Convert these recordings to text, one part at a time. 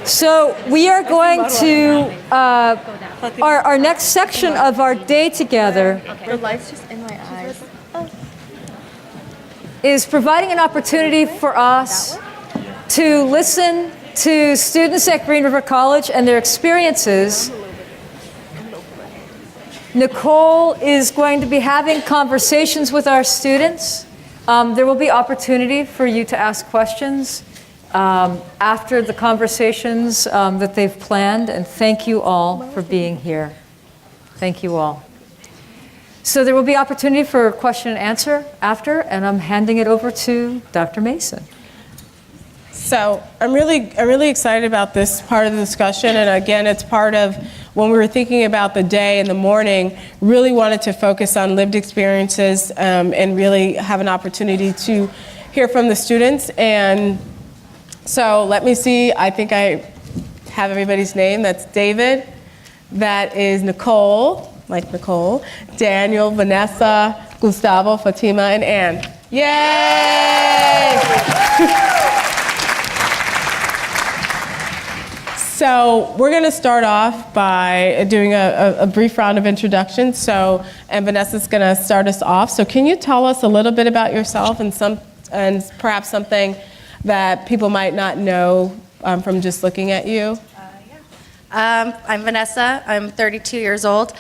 So we are going to, our next section of our day together The light's just in my eyes. is providing an opportunity for us to listen to students at Green River College and their experiences. Nicole is going to be having conversations with our students. There will be opportunity for you to ask questions after the conversations that they've planned, and thank you all for being here. Thank you all. So there will be opportunity for question and answer after, and I'm handing it over to Dr. Mason. So I'm really excited about this part of the discussion, and again, it's part of when we were thinking about the day in the morning, really wanted to focus on lived experiences and really have an opportunity to hear from the students. And so let me see, I think I have everybody's name. That's David, that is Nicole, like Nicole, Daniel, Vanessa, Gustavo, Fatima, and Ann. Yay! So we're going to start off by doing a brief round of introductions. And Vanessa's going to start us off. So can you tell us a little bit about yourself and perhaps something that people might not know from just looking at you? I'm Vanessa. I'm 32 years old.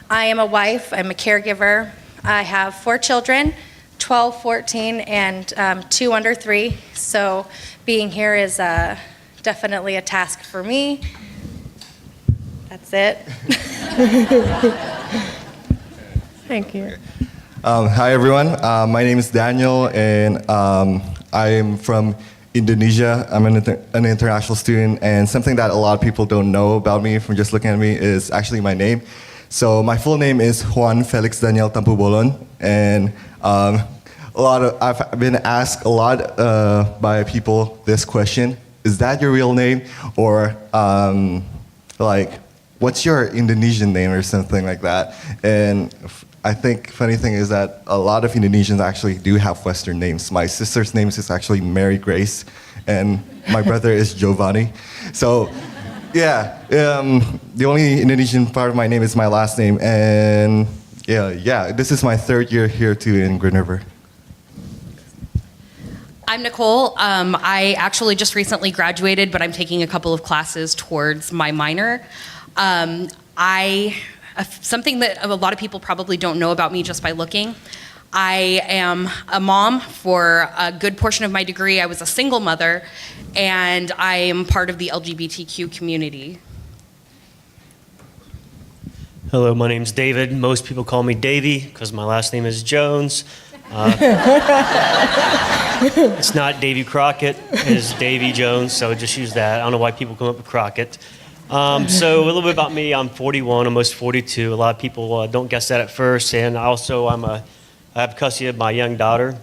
I am a wife. I'm a caregiver. I have 4 children, 12, 14, and 2 under 3. So being here is definitely a task for me. That's it. Thank you. Hi, everyone. My name is Daniel, and I am from Indonesia. I'm an international student, and something that a lot of people don't know about me from just looking at me is actually my name. So my full name is Juan Felix Daniel Tampu Bolon, and I've been asked a lot by people this question: is that your real name, or what's your Indonesian name, or something like that? And I think funny thing is that a lot of Indonesians actually do have Western names. My sister's name is actually Mary Grace, and my brother is Giovanni. So, yeah, the only Indonesian part of my name is my last name, and yeah, this is my 3rd year here too in Green River. I'm Nicole. I actually just recently graduated, but I'm taking a couple of classes towards my minor. Something that a lot of people probably don't know about me just by looking. I am a mom for a good portion of my degree. I was a single mother, and I am part of the LGBTQ community. Hello, my name's David. Most people call me Davey because my last name is Jones. It's not Davy Crockett, it's Davy Jones, so just use that. I don't know why people come up with Crockett. So a little bit about me. I'm 41, almost 42. A lot of people don't guess that at first. And also I have custody of my young daughter,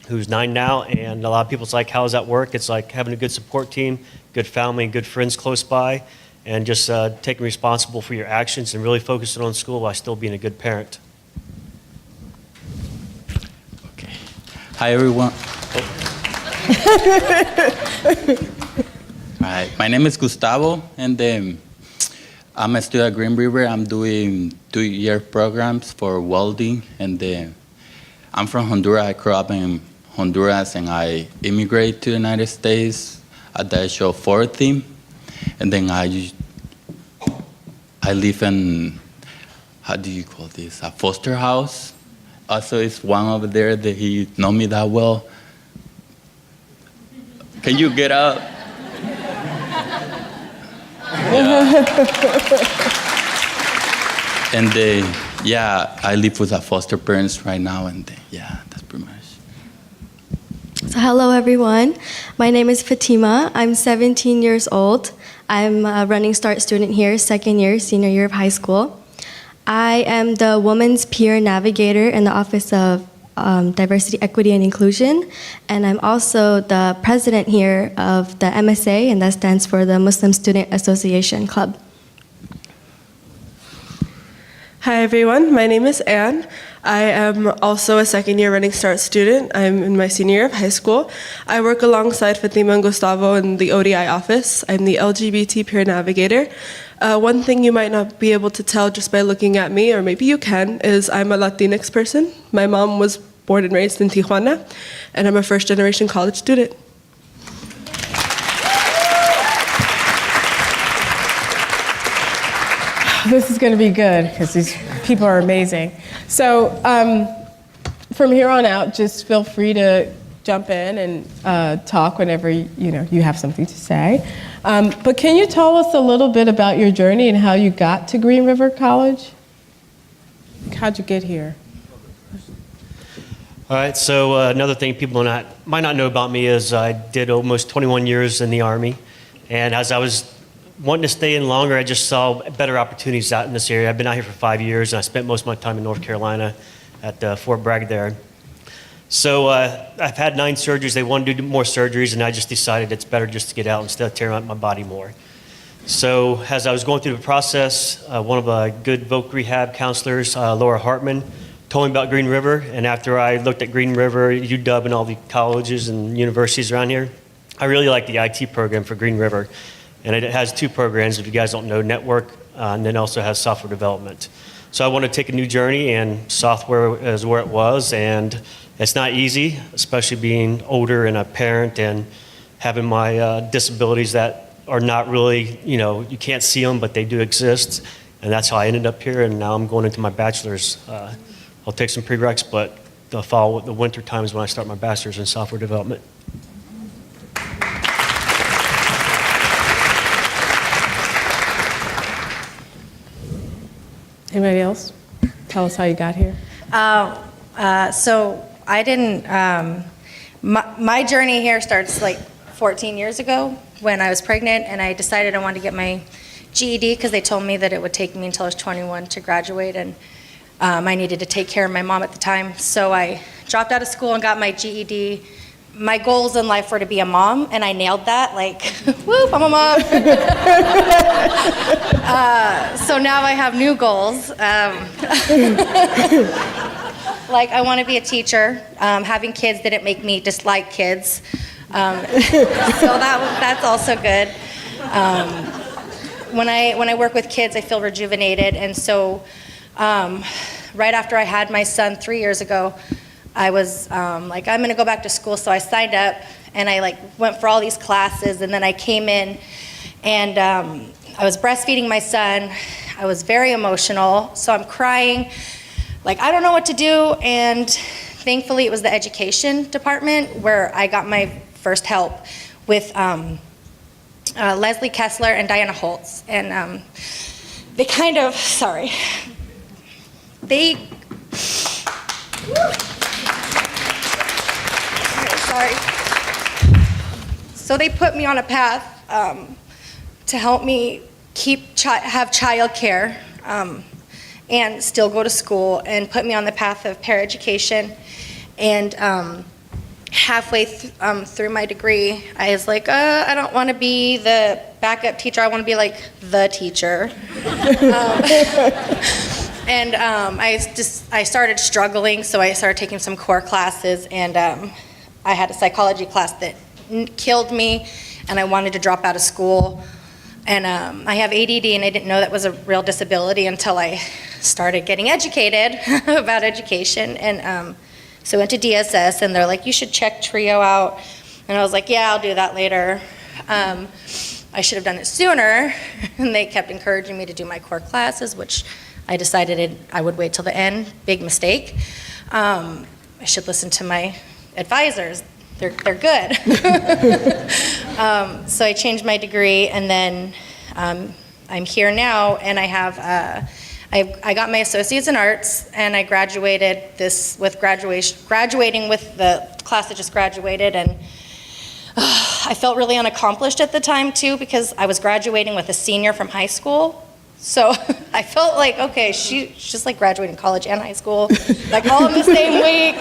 who's 9 now. And a lot of people's like, how does that work? It's like having a good support team, good family, and good friends close by, and just taking responsible for your actions and really focusing on school while still being a good parent. Okay. Hi, everyone. All right, my name is Gustavo, and I'm a student at Green River. I'm doing 2-year programs for welding, and I'm from Honduras. I grew up in Honduras, and I immigrated to the United States at the age of 14, and then I live in, how do you call this, a foster house. Also, it's one over there that he know me that well. Can you get up? Yeah. And I live with a foster parents right now, and that's pretty much. So hello everyone, my name is Fatima. I'm 17 years old. I'm a Running Start student here, 2nd year, senior year of high school. I am the Women's Peer Navigator in the Office of Diversity, Equity, and Inclusion, and I'm also the president here of the MSA, and that stands for the Muslim Student Association Club. Hi everyone, my name is Anne. I am also a second-year Running Start student. I'm in my senior year of high school. I work alongside Fatima and Gustavo in the ODI office. I'm the LGBT peer navigator. One thing you might not be able to tell just by looking at me, or maybe you can, is I'm a Latinx person. My mom was born and raised in Tijuana, and I'm a first-generation college student. This is going to be good because these people are amazing. So from here on out, just feel free to jump in and talk whenever you have something to say. But can you tell us a little bit about your journey and how you got to Green River College? How'd you get here? All right, so another thing people might not know about me is I did almost 21 years in the Army. And as I was wanting to stay in longer, I just saw better opportunities out in this area. I've been out here for 5 years, and I spent most of my time in North Carolina at Fort Bragg there. So I've had 9 surgeries. They want to do more surgeries, and I just decided it's better just to get out instead of tearing out my body more. So as I was going through the process, one of the good voc rehab counselors, Laura Hartman, told me about Green River. And after I looked at Green River, UW, and all the colleges and universities around here, I really liked the IT program for Green River. And it has 2 programs, if you guys don't know, network, and then also has software development. So I want to take a new journey, and software is where it was. And it's not easy, especially being older and a parent and having my disabilities that are not really, you can't see them, but they do exist. And that's how I ended up here, and now I'm going into my bachelor's. I'll take some prereqs, but the winter time is when I start my bachelor's in software development. Anybody else? Tell us how you got here. So I didn't, my journey here starts like 14 years ago when I was pregnant, and I decided I wanted to get my GED because they told me that it would take me until I was 21 to graduate, and I needed to take care of my mom at the time. So I dropped out of school and got my GED. My goals in life were to be a mom, and I nailed that, like, whoop, I'm a mom. So now I have new goals. Like, I want to be a teacher. Having kids didn't make me dislike kids. So that's also good. When I work with kids, I feel rejuvenated. And so right after I had my son 3 years ago, I was like, I'm going to go back to school. So I signed up, and I went for all these classes, and then I came in, and I was breastfeeding my son. I was very emotional, so I'm crying, like, I don't know what to do. And thankfully, it was the education department where I got my first help with Leslie Kessler and Diana Holtz. And they kind of, sorry, So they put me on a path to help me have childcare and still go to school, and put me on the path of paraeducation. And halfway through my degree, I was like, I don't want to be the backup teacher. I want to be like the teacher. And I started struggling, so I started taking some core classes, and I had a psychology class that killed me, and I wanted to drop out of school. And I have ADD, and I didn't know that was a real disability until I started getting educated about education. And so I went to DSS, and they're like, you should check TRIO out. And I was like, yeah, I'll do that later. I should have done it sooner. And they kept encouraging me to do my core classes, which I decided I would wait till the end. Big mistake. I should listen to my advisors. They're good. So I changed my degree, and then I'm here now, and I have I got my associates in arts, and I graduated graduating with the class that just graduated, and I felt really unaccomplished at the time too, because I was graduating with a senior from high school. So I felt like, okay, she's just like graduating college and high school, like all in the same week.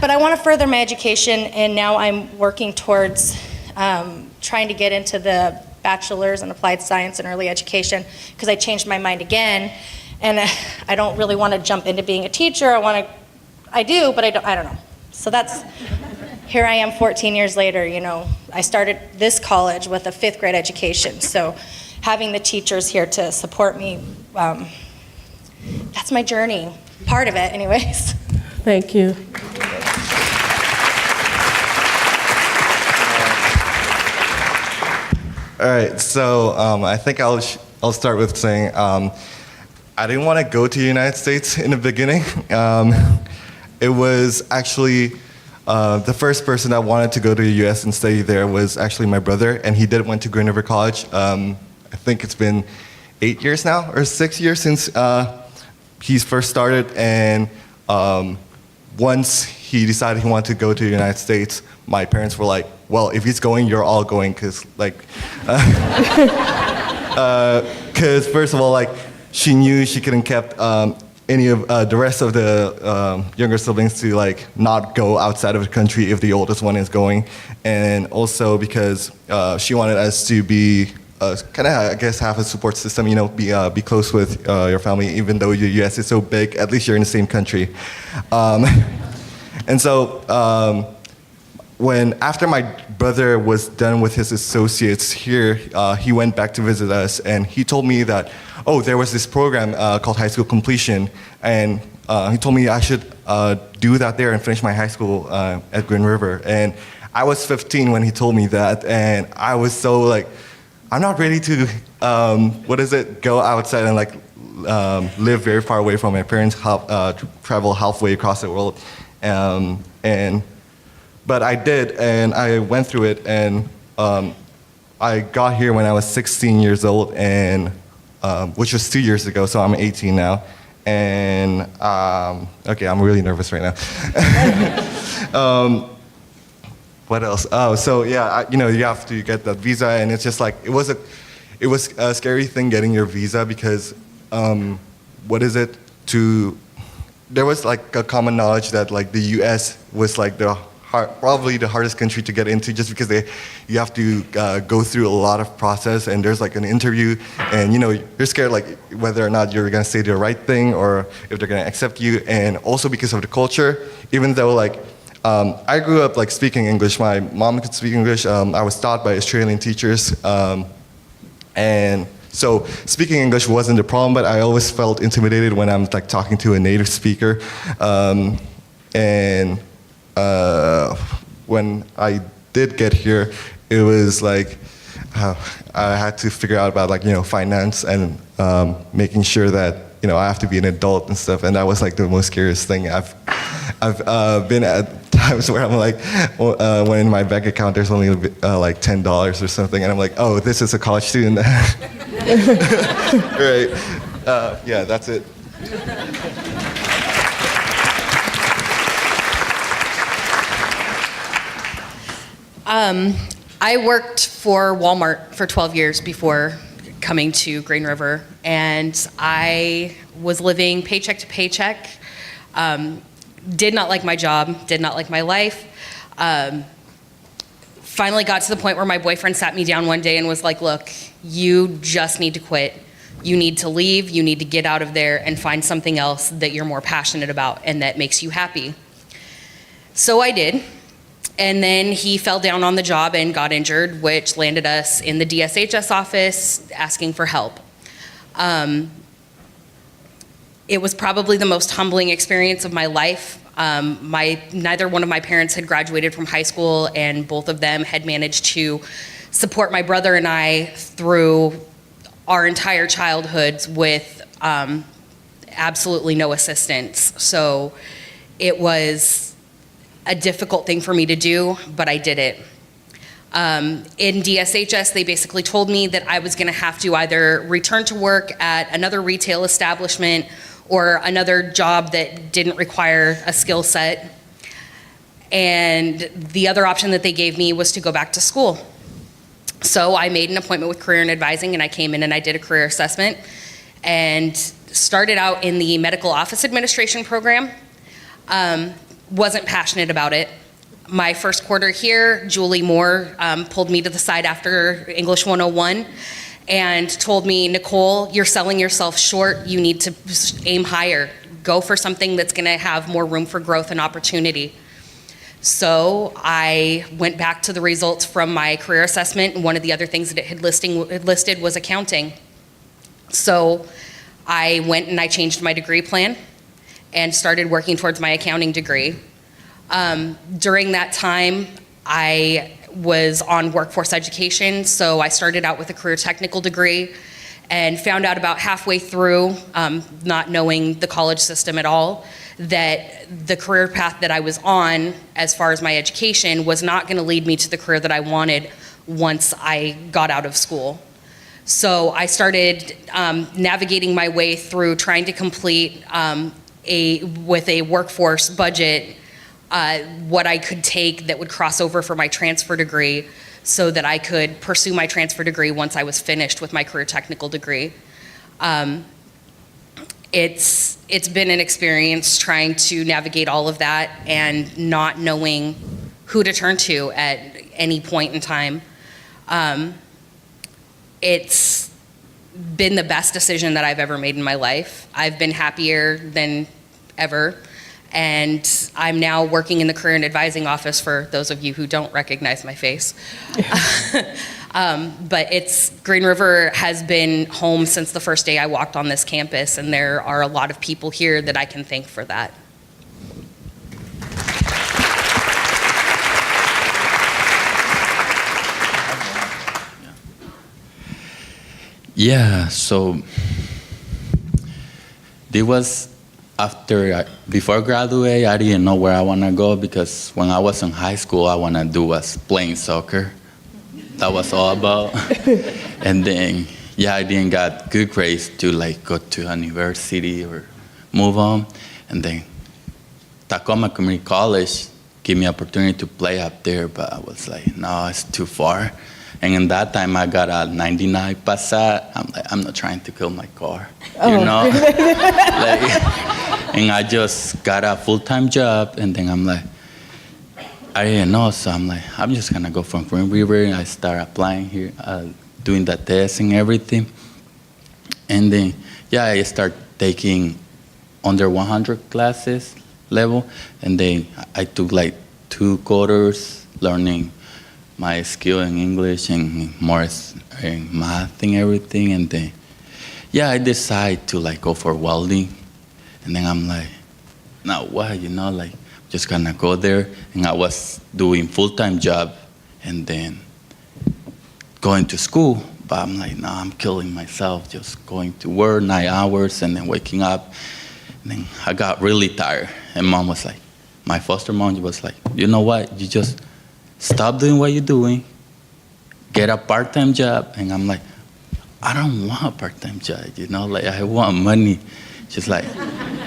But I want to further my education, and now I'm working towards trying to get into the bachelor's in applied science and early education, because I changed my mind again, And I don't really want to jump into being a teacher. I do, but I don't know. So here I am 14 years later, I started this college with a 5th grade education. So having the teachers here to support me, that's my journey, part of it anyways. Thank you. All right, so I think I'll start with saying I didn't want to go to the United States in the beginning. It was actually the first person that wanted to go to the U.S. and study there was actually my brother, and he did went to Green River College. I think it's been 8 years now, or 6 years since he's first started, and once he decided he wanted to go to the United States, my parents were like, well, if he's going, you're all going, because first of all, she knew she couldn't kept any of the rest of the younger siblings to not go outside of the country if the oldest one is going, and also because she wanted us to be kind of, I guess, have a support system, be close with your family, even though the U.S. is so big, at least you're in the same country. And so after my brother was done with his associates here, he went back to visit us, and he told me that, there was this program called High School Completion, and he told me I should do that there and finish my high school at Green River. And I was 15 when he told me that, and I was so I'm not ready to, go outside and live very far away from my parents, travel halfway across the world. But I did, and I went through it, and I got here when I was 16 years old, and which was 2 years ago, so I'm 18 now. And okay, I'm really nervous right now. What else? Oh, so yeah, you have to get that visa, and it's just it was a scary thing getting your visa because there was a common knowledge that the U.S. was probably the hardest country to get into, just because you have to go through a lot of process, and there's an interview, and you're scared whether or not you're gonna say the right thing or if they're gonna accept you, and also because of the culture. Even though I grew up speaking English, my mom could speak English. I was taught by Australian teachers, and so speaking English wasn't a problem, but I always felt intimidated when I'm talking to a native speaker, and when I did get here, it was I had to figure out about finance and making sure that I have to be an adult and stuff, and that was the most scariest thing. I've been at times where I'm when in my bank account there's only $10 or something, and I'm oh, this is a college student. Right? Yeah, that's it. I worked for Walmart for 12 years before coming to Green River, and I was living paycheck to paycheck. Did not like my job, did not like my life. Finally got to the point where my boyfriend sat me down one day and was look, you just need to quit. You need to leave, you need to get out of there and find something else that you're more passionate about and that makes you happy. So I did. And then he fell down on the job and got injured, which landed us in the DSHS office asking for help. It was probably the most humbling experience of my life. Neither one of my parents had graduated from high school, and both of them had managed to support my brother and I through our entire childhoods with absolutely no assistance. So it was a difficult thing for me to do, but I did it. In DSHS, they basically told me that I was gonna have to either return to work at another retail establishment or another job that didn't require a skill set. And the other option that they gave me was to go back to school. So I made an appointment with Career and Advising, and I came in and I did a career assessment and started out in the medical office administration program. Wasn't passionate about it. My first quarter here, Julie Moore pulled me to the side after English 101 and told me, Nicole, you're selling yourself short. You need to aim higher. Go for something that's going to have more room for growth and opportunity. So I went back to the results from my career assessment, and one of the other things that it had listed was accounting. So I went and I changed my degree plan and started working towards my accounting degree. During that time, I was on workforce education, so I started out with a career technical degree and found out about halfway through, not knowing the college system at all, that the career path that I was on as far as my education was not going to lead me to the career that I wanted once I got out of school. So I started navigating my way through trying to complete with a workforce budget what I could take that would cross over for my transfer degree so that I could pursue my transfer degree once I was finished with my career technical degree. It's been an experience trying to navigate all of that and not knowing who to turn to at any point in time. It's been the best decision that I've ever made in my life. I've been happier than ever. And I'm now working in the career and advising office for those of you who don't recognize my face. But Green River has been home since the first day I walked on this campus, and there are a lot of people here that I can thank for that. Yeah, so there was before graduate, I didn't know where I want to go, because when I was in high school, I want to do was playing soccer. That was all about. And then, I didn't got good grades to go to university or move on. And then Tacoma Community College gave me opportunity to play up there, but I was like, no, it's too far. And in that time, I got a 99 Passat. I'm like, I'm not trying to kill my car, you know? And I just got a full-time job, and then I'm like, I didn't know, so I'm like, I'm just gonna go from Green River, and I start applying here, doing the test and everything. And then, I start taking under 100 classes level, and then I took 2 quarters learning my skill in English and more in math and everything. And then, I decided to go for welding. And then I'm like, now what, just gonna go there. And I was doing full-time job and then going to school. But I'm like, no, I'm killing myself, just going to work 9 hours and then waking up. And then I got really tired. And mom was like, my foster mom was like, you know what, you just stop doing what you're doing, get a part-time job. And I'm like, I don't want a part-time job, I want money. She's like,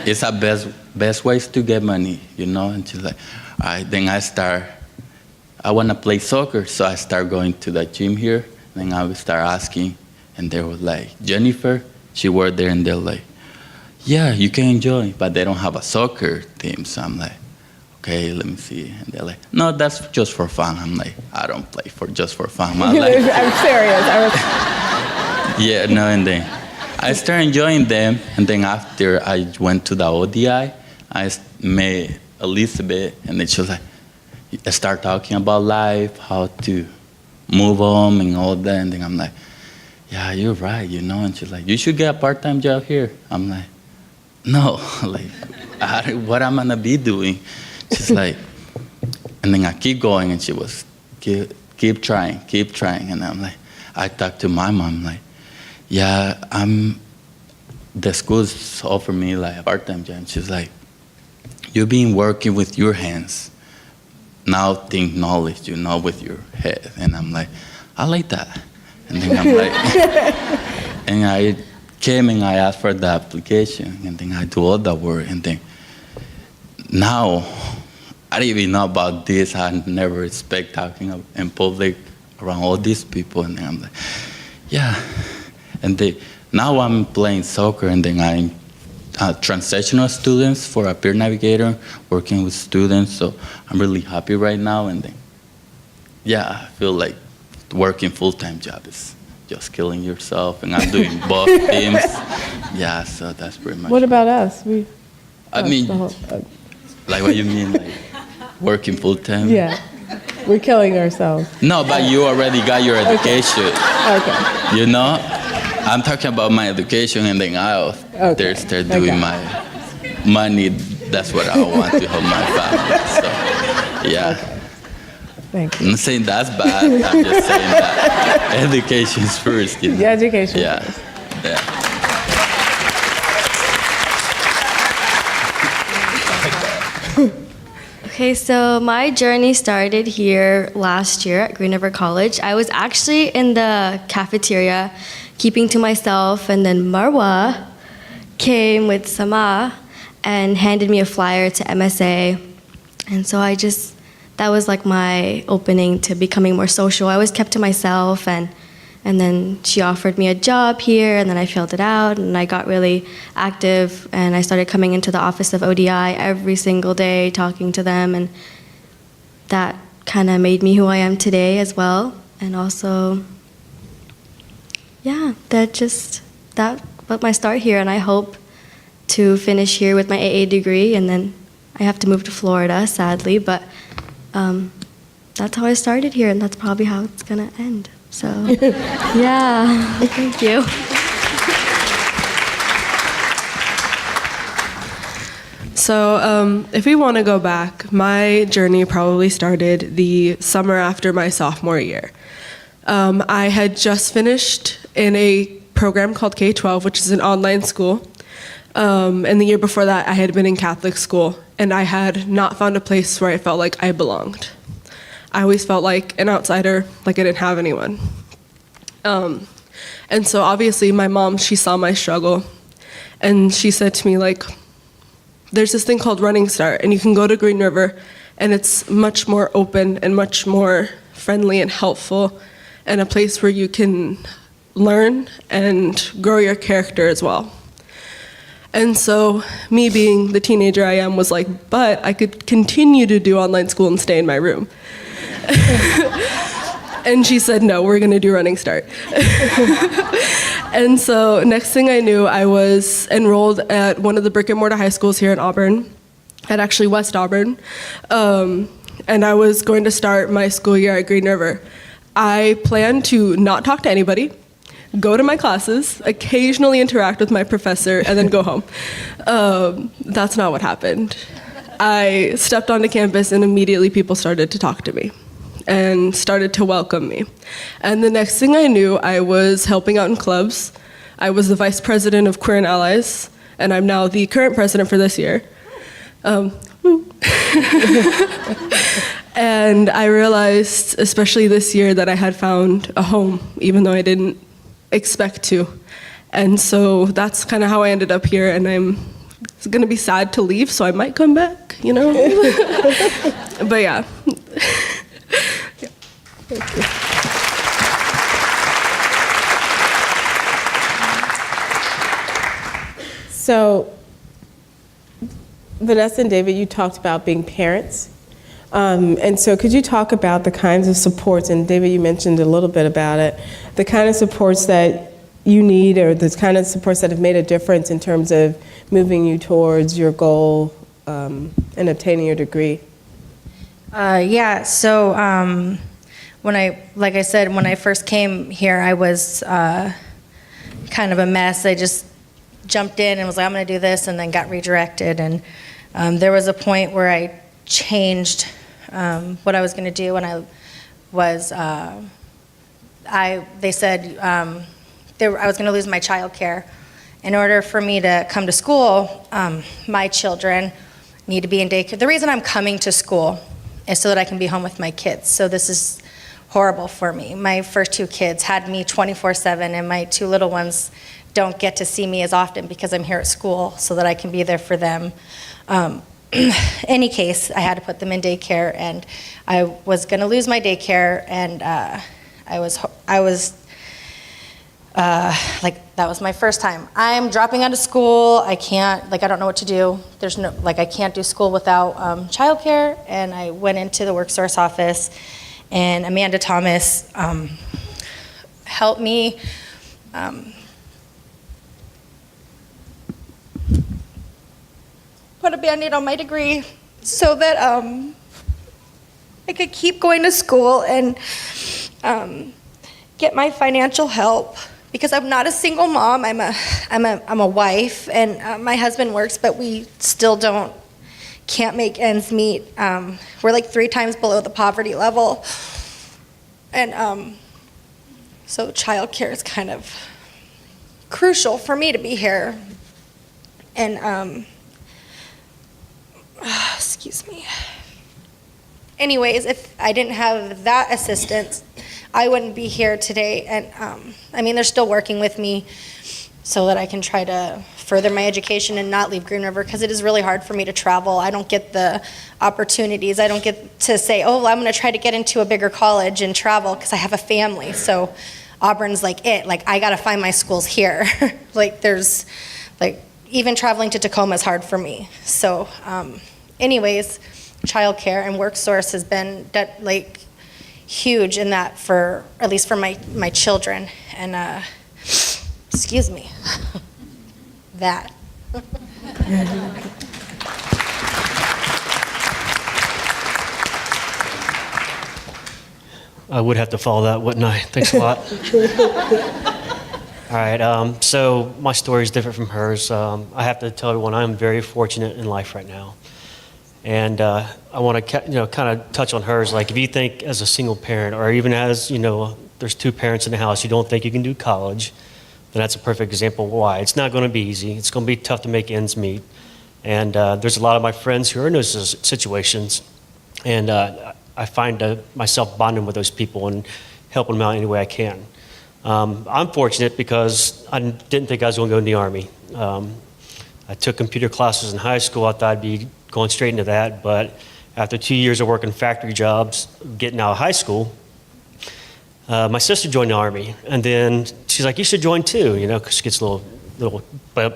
it's the best ways to get money, And she's like, all right, then I want to play soccer. So I start going to the gym here. Then I would start asking, and they were like, Jennifer, she worked there, and they're like, yeah, you can join, but they don't have a soccer team. So I'm like, okay, let me see. And they're like, no, that's just for fun. I'm like, I don't play just for fun. I'm serious. And then I started enjoying them. And then after I went to the ODI, I met Elizabeth, and then she was like, I start talking about life, how to move on and all that. And then I'm like, yeah, you're right, And she's like, you should get a part-time job here. I'm like, no, what am I gonna be doing? She's like, and then I keep going, and she was, keep trying. And I'm like, I talked to my mom, like, the school's offered me a part-time job. She's like, you've been working with your hands. Now think knowledge, with your head. And I'm like, I like that. And then I'm like, and I came and I asked for the application, and then I do all the work, and then now, I didn't even know about this. I never expect talking in public around all these people. And then I'm like, And now I'm playing soccer, and then I'm transitional students for a peer navigator, working with students. So I'm really happy right now. And then, I feel like working full-time job is just killing yourself, and I'm doing both teams. Yeah, so that's pretty much. What about us? I mean, like what you mean, like working full time? Yeah, we're killing ourselves. No, but you already got your education. Okay. You know, I'm talking about my education, and then I'll start doing my money. That's what I want to help my family. So, yeah. Okay. Thank you. I'm not saying that's bad. I'm just saying that education's first. You know? Yeah, education. Yeah. First. Yeah. Okay, so my journey started here last year at Green River College. I was actually in the cafeteria keeping to myself, and then Marwa came with Sama and handed me a flyer to MSA. And so that was like my opening to becoming more social. I always kept to myself, and then she offered me a job here, and then I filled it out, and I got really active, and I started coming into the office of ODI every single day, talking to them, and that kind of made me who I am today as well. And also, yeah, that was my start here, and I hope to finish here with my AA degree, and then I have to move to Florida, sadly, but that's how I started here, and that's probably how it's gonna end. So, yeah, thank you. So if we want to go back, my journey probably started the summer after my sophomore year. I had just finished in a program called K-12, which is an online school. And the year before that, I had been in Catholic school, and I had not found a place where I felt like I belonged. I always felt like an outsider, like I didn't have anyone. And so obviously my mom, she saw my struggle, and she said to me, like, there's this thing called Running Start, and you can go to Green River, and it's much more open and much more friendly and helpful, and a place where you can learn and grow your character as well. And so me being the teenager I am was like, but I could continue to do online school and stay in my room. And she said, no, we're gonna do Running Start. And so next thing I knew, I was enrolled at one of the brick and mortar high schools here in Auburn, at actually West Auburn. And I was going to start my school year at Green River. I planned to not talk to anybody, go to my classes, occasionally interact with my professor, and then go home. That's not what happened. I stepped onto campus, and immediately people started to talk to me and started to welcome me. And the next thing I knew, I was helping out in clubs. I was the vice president of Queer and Allies, and I'm now the current president for this year. And I realized, especially this year, that I had found a home, even though I didn't expect to. And so that's kind of how I ended up here, and it's gonna be sad to leave, so I might come back, you know? But yeah. Thank you. So, Vanessa and David, you talked about being parents. And so could you talk about the kinds of supports, and David, you mentioned a little bit about it, the kind of supports that you need, or the kind of supports that have made a difference in terms of moving you towards your goal and obtaining your degree? So like I said, when I first came here, I was kind of a mess. I just jumped in and was like, I'm going to do this, and then got redirected. And there was a point where I changed what I was going to do, and they said I was going to lose my childcare. In order for me to come to school, my children need to be in daycare. The reason I'm coming to school is so that I can be home with my kids. So this is horrible for me. My first two kids had me 24/7, and my two little ones don't get to see me as often because I'm here at school, so that I can be there for them. Any case, I had to put them in daycare, and I was going to lose my daycare, and I was like, that was my first time. I'm dropping out of school. I don't know what to do. I can't do school without childcare. And I went into the WorkSource office, and Amanda Thomas help me put a Band-Aid on my degree so that I could keep going to school and get my financial help, because I'm not a single mom. I'm a wife, and my husband works, but we still can't make ends meet. We're like 3 times below the poverty level, and so childcare is kind of crucial for me to be here. And excuse me. Anyways, if I didn't have that assistance, I wouldn't be here today. And I mean, they're still working with me so that I can try to further my education and not leave Green River, because it is really hard for me to travel. I don't get the opportunities. I don't get to say, oh, I'm going to try to get into a bigger college and travel because I have a family. So Auburn's like it. Like, I got to find my schools here. Like, there's, like, even traveling to Tacoma is hard for me. So anyways, childcare and WorkSource has been like huge in that, for at least for my children. And excuse me, that. I would have to follow that, wouldn't I? Thanks a lot. All right, so my story is different from hers. I have to tell everyone I'm very fortunate in life right now. And I want to kind of touch on hers. Like, if you think as a single parent, or even as, there's 2 parents in the house, you don't think you can do college, then that's a perfect example of why. It's not going to be easy. It's going to be tough to make ends meet. And there's a lot of my friends who are in those situations. And I find myself bonding with those people and helping them out any way I can. I'm fortunate because I didn't think I was going to go in the Army. I took computer classes in high school. I thought I'd be going straight into that, but after 2 years of working factory jobs, getting out of high school, my sister joined the Army, and then she's like, you should join too, because she gets a little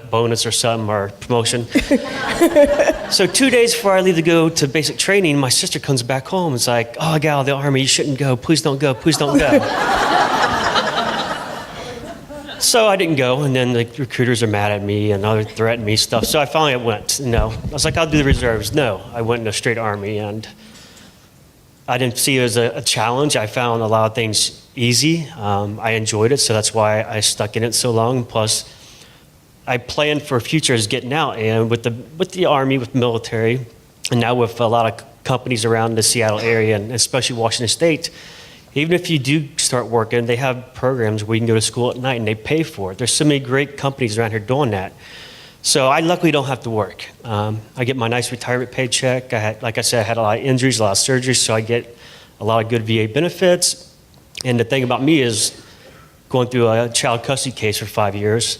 bonus or something, or promotion. So 2 days before I leave to go to basic training, my sister comes back home and is like, oh, I got out of the Army, you shouldn't go, please don't go, please don't go. So I didn't go, and then the recruiters are mad at me and they're threatening me stuff. So I finally went. I was like, I'll do the reserves. No, I went in a straight Army, and I didn't see it as a challenge. I found a lot of things easy. I enjoyed it, so that's why I stuck in it so long. Plus, I planned for a future as getting out, and with the Army, with military, and now with a lot of companies around the Seattle area, and especially Washington State. Even if you do start working, they have programs where you can go to school at night and they pay for it. There's so many great companies around here doing that. So I luckily don't have to work. I get my nice retirement paycheck. Like I said, I had a lot of injuries, a lot of surgeries, so I get a lot of good VA benefits. And the thing about me is going through a child custody case for 5 years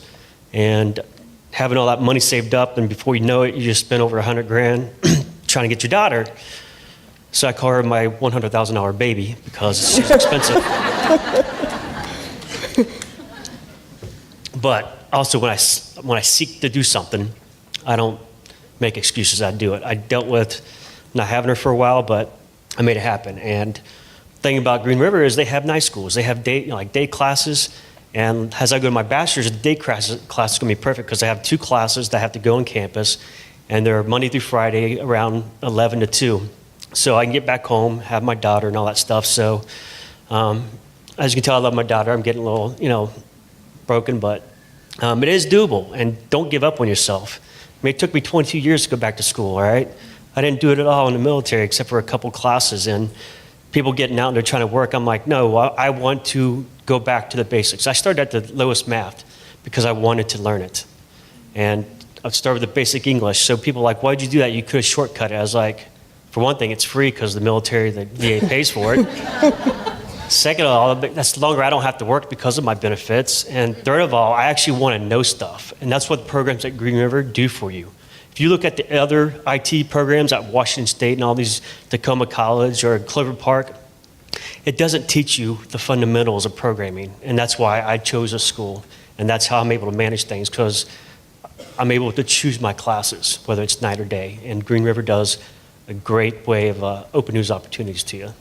and having all that money saved up, and before you know it, you just spend over $100,000 trying to get your daughter. So I call her my $100,000 baby because she's expensive. But also when I seek to do something, I don't make excuses. I do it. I dealt with not having her for a while, but I made it happen. And the thing about Green River is they have night schools. They have day classes. And as I go to my bachelor's, the day class is going to be perfect because I have 2 classes that have to go on campus, and they're Monday through Friday around 11 to 2. So I can get back home, have my daughter and all that stuff. So as you can tell, I love my daughter. I'm getting a little, broken, but it is doable. And don't give up on yourself. I mean, it took me 22 years to go back to school, all right? I didn't do it at all in the military except for a couple classes. And people getting out and they're trying to work, I'm like, no, I want to go back to the basics. I started at the lowest math because I wanted to learn it. And I started with the basic English. So people are like, why'd you do that? You could have shortcut it. I was like, for one thing, it's free because the military, the VA pays for it. Second of all, that's longer I don't have to work because of my benefits. And third of all, I actually want to know stuff. And that's what programs at Green River do for you. If you look at the other IT programs at Washington State and all these, Tacoma College or Clover Park, it doesn't teach you the fundamentals of programming. And that's why I chose a school. And that's how I'm able to manage things, because I'm able to choose my classes, whether it's night or day. And Green River does a great way of opening those opportunities to you.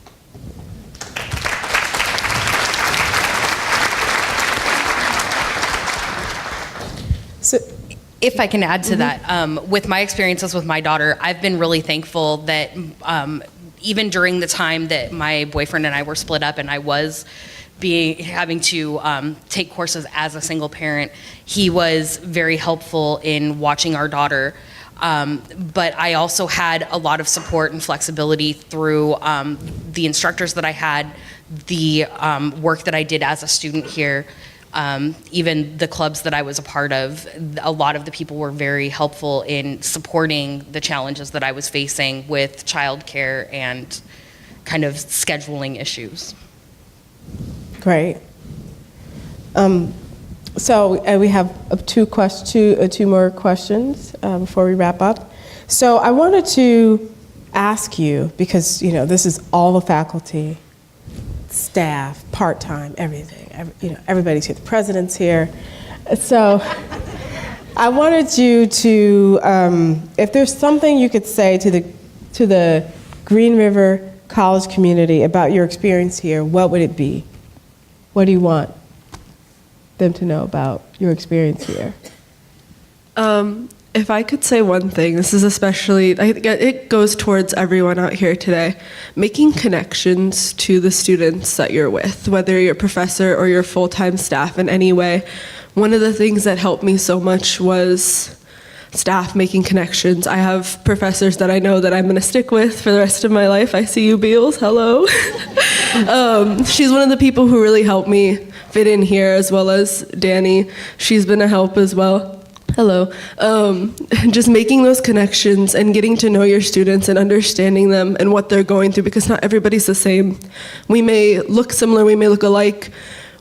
So, If I can add to that, with my experiences with my daughter, I've been really thankful that even during the time that my boyfriend and I were split up and I was having to take courses as a single parent, he was very helpful in watching our daughter. But I also had a lot of support and flexibility through the instructors that I had, the work that I did as a student here. Even the clubs that I was a part of, a lot of the people were very helpful in supporting the challenges that I was facing with childcare and kind of scheduling issues. great. So we have two more questions before we wrap up. So I wanted to ask you, because this is all the faculty, staff, part-time, everything. Everybody's here. The president's here. So I wanted you to, if there's something you could say to the Green River College community about your experience here, what would it be? What do you want them to know about your experience here? If I could say one thing, this is especially, I think it goes towards everyone out here today, making connections to the students that you're with, whether you're a professor or your full-time staff in any way. One of the things that helped me so much was staff making connections. I have professors that I know that I'm going to stick with for the rest of my life. I see you, Beals. Hello. She's one of the people who really helped me fit in here, as well as Danny. She's been a help as well. Hello. Just making those connections and getting to know your students and understanding them and what they're going through, because not everybody's the same. We may look similar, we may look alike,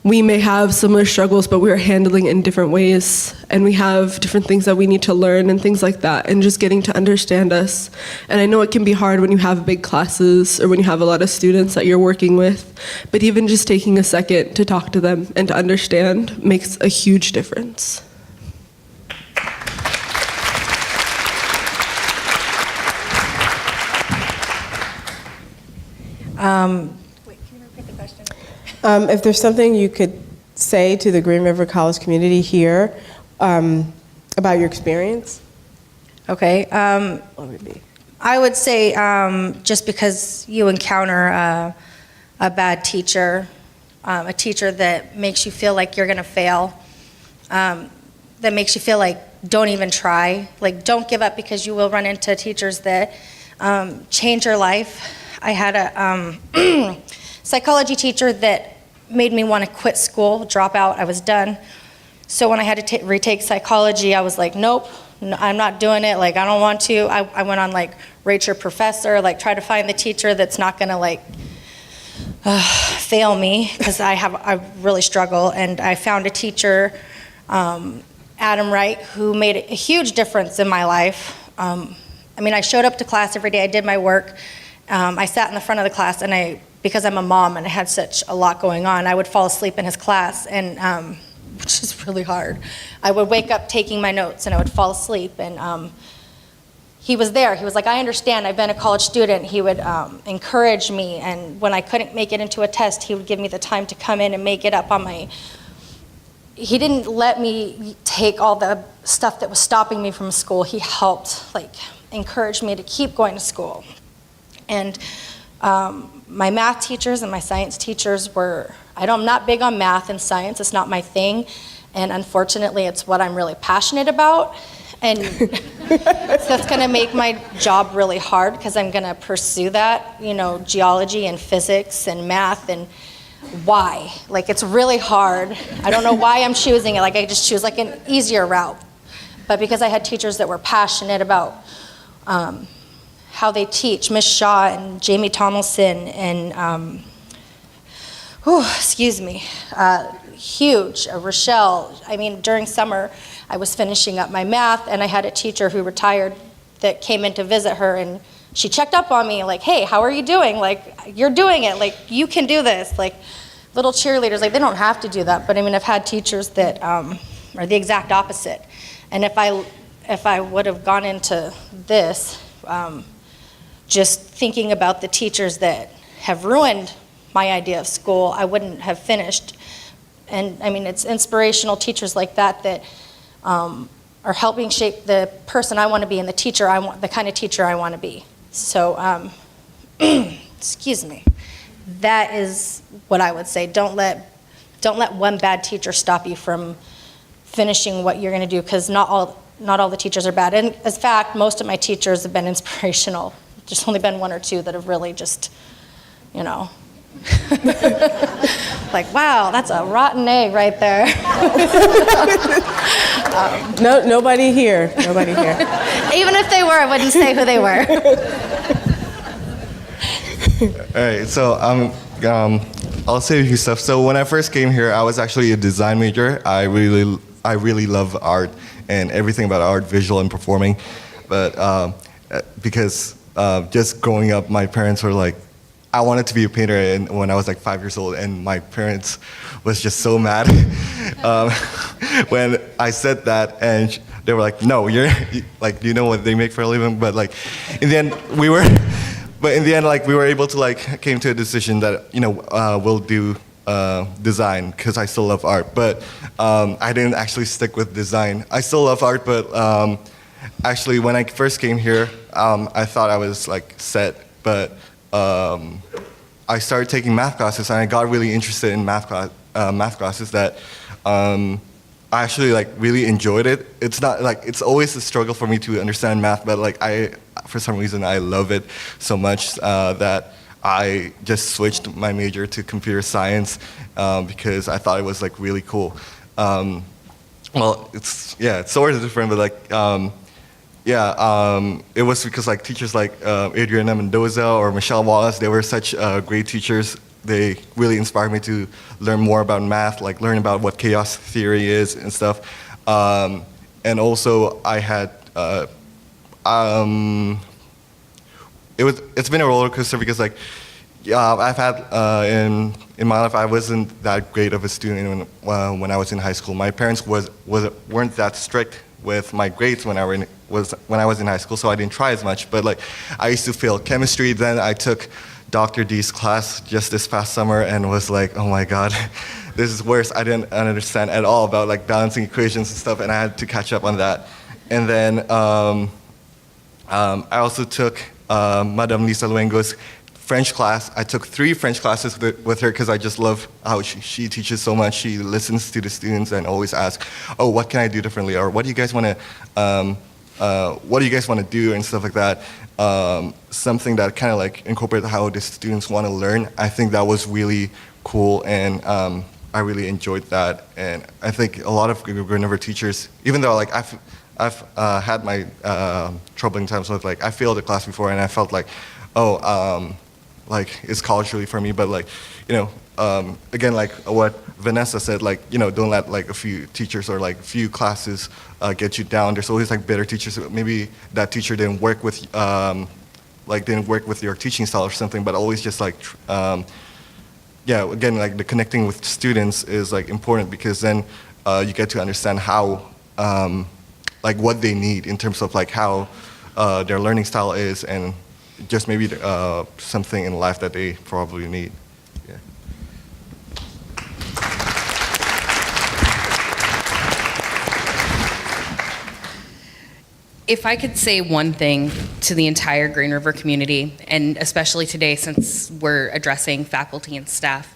we may have similar struggles, but we're handling it in different ways, and we have different things that we need to learn and things like that, and just getting to understand us. And I know it can be hard when you have big classes or when you have a lot of students that you're working with, but even just taking a second to talk to them and to understand makes a huge difference. Wait, can you repeat the question? If there's something you could say to the Green River College community here about your experience, Okay. what would it be? I would say just because you encounter a bad teacher, a teacher that makes you feel like you're going to fail, that makes you feel like don't even try, like don't give up, because you will run into teachers that change your life. I had a psychology teacher that made me want to quit school, drop out. I was done. So when I had to retake psychology, I was like, nope, I'm not doing it. Like, I don't want to. I went on like Rate Your Professor, like try to find the teacher that's not going to like fail me, because I really struggle. And I found a teacher, Adam Wright, who made a huge difference in my life. I mean, I showed up to class every day. I did my work. I sat in the front of the class, and because I'm a mom and I had such a lot going on, I would fall asleep in his class, and which is really hard. I would wake up taking my notes, and I would fall asleep, and he was there. He was like, I understand, I've been a college student. He would encourage me, and when I couldn't make it into a test, he would give me the time to come in and make it up on my... He didn't let me take all the stuff that was stopping me from school. He helped, like, encourage me to keep going to school. And my math teachers and my science teachers I'm not big on math and science. It's not my thing. And unfortunately, it's what I'm really passionate about. And so that's going to make my job really hard, because I'm going to pursue that, geology and physics and math, and why? Like, it's really hard. I don't know why I'm choosing it. Like, I just choose like an easier route. But because I had teachers that were passionate about how they teach, Miss Shaw and Jamie Tomlinson and, huge, Rochelle. I mean, during summer, I was finishing up my math, and I had a teacher who retired that came in to visit her, and she checked up on me, like, hey, how are you doing? Like, you're doing it. Like, you can do this. Like, little cheerleaders, like, they don't have to do that. But I mean, I've had teachers that are the exact opposite. And if I would have gone into this, just thinking about the teachers that have ruined my idea of school, I wouldn't have finished. And I mean, it's inspirational teachers like that or helping shape the person I want to be and the kind of teacher I want to be. So, excuse me. That is what I would say. Don't let one bad teacher stop you from finishing what you're going to do, because not all the teachers are bad. And in fact, most of my teachers have been inspirational. There's only been one or two that have really just, like, wow, that's a rotten egg right there. No, nobody here. Nobody here. Even if they were, I wouldn't say who they were. All right, so I'll say a few stuff. So when I first came here, I was actually a design major. I really love art and everything about art, visual and performing. But because just growing up, my parents were like, I wanted to be a painter and when I was like 5 years old, and my parents was just so mad when I said that, and they were like, no, you're like, do you know what they make for a living? But like, in the end, we were able to came to a decision that, we'll do design, because I still love art. But I didn't actually stick with design. I still love art, but actually when I first came here, I thought I was like set, but I started taking math classes, and I got really interested in math classes that I actually really enjoyed it. It's not it's always a struggle for me to understand math, but for some reason I love it so much that I just switched my major to computer science because I thought it was really cool. Well, it's sort of different, but it was because teachers like Adriana Mendoza or Michelle Wallace, they were such great teachers. They really inspired me to learn more about math, learn about what chaos theory is and stuff. And also I had, it's been a roller coaster because I've had, in my life, I wasn't that great of a student when I was in high school. My parents weren't that strict with my grades when I was in high school, so I didn't try as much. But I used to fail chemistry. Then I took Dr. D's class just this past summer and was like, oh my God, this is worse. I didn't understand at all about balancing equations and stuff, and I had to catch up on that. And then I also took Madame Lisa Luengo's French class. I took 3 French classes with her because I just love how she teaches so much. She listens to the students and always asks, oh, what can I do differently? Or what do you guys want to do and stuff like that. Something that kind of incorporated how the students want to learn. I think that was really cool, and I really enjoyed that. And I think a lot of Grenoble teachers, even though I've had my troubling times with I failed a class before and I felt it's college really for me, but again, what Vanessa said, don't let a few teachers or few classes get you down. There's always better teachers. Maybe that teacher didn't work with your teaching style or something, but always just again, the connecting with students is important, because then you get to understand how what they need in terms of how their learning style is, and just maybe something in life that they probably need. Yeah. If I could say one thing to the entire Green River community, and especially today since we're addressing faculty and staff,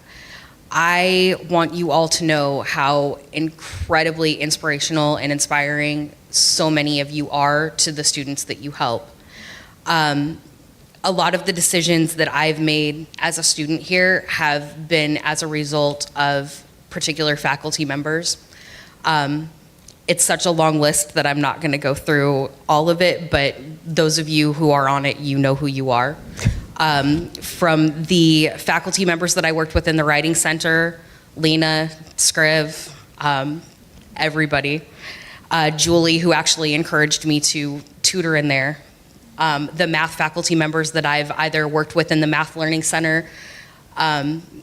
I want you all to know how incredibly inspirational and inspiring so many of you are to the students that you help. A lot of the decisions that I've made as a student here have been as a result of particular faculty members. It's such a long list that I'm not going to go through all of it, but those of you who are on it, you know who you are. From the faculty members that I worked with in the Writing Center, Lena, Scriv, everybody. Julie, who actually encouraged me to tutor in there. The math faculty members that I've either worked with in the Math Learning Center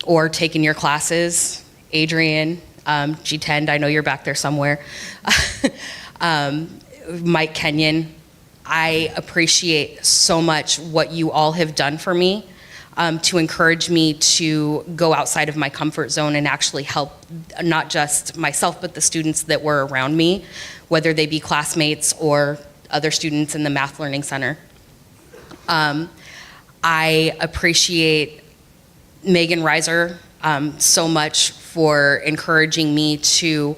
or taken your classes, Adrian, G10, I know you're back there somewhere, Mike Kenyon. I appreciate so much what you all have done for me. to encourage me to go outside of my comfort zone and actually help not just myself, but the students that were around me, whether they be classmates or other students in the Math Learning Center. I appreciate Megan Reiser so much for encouraging me to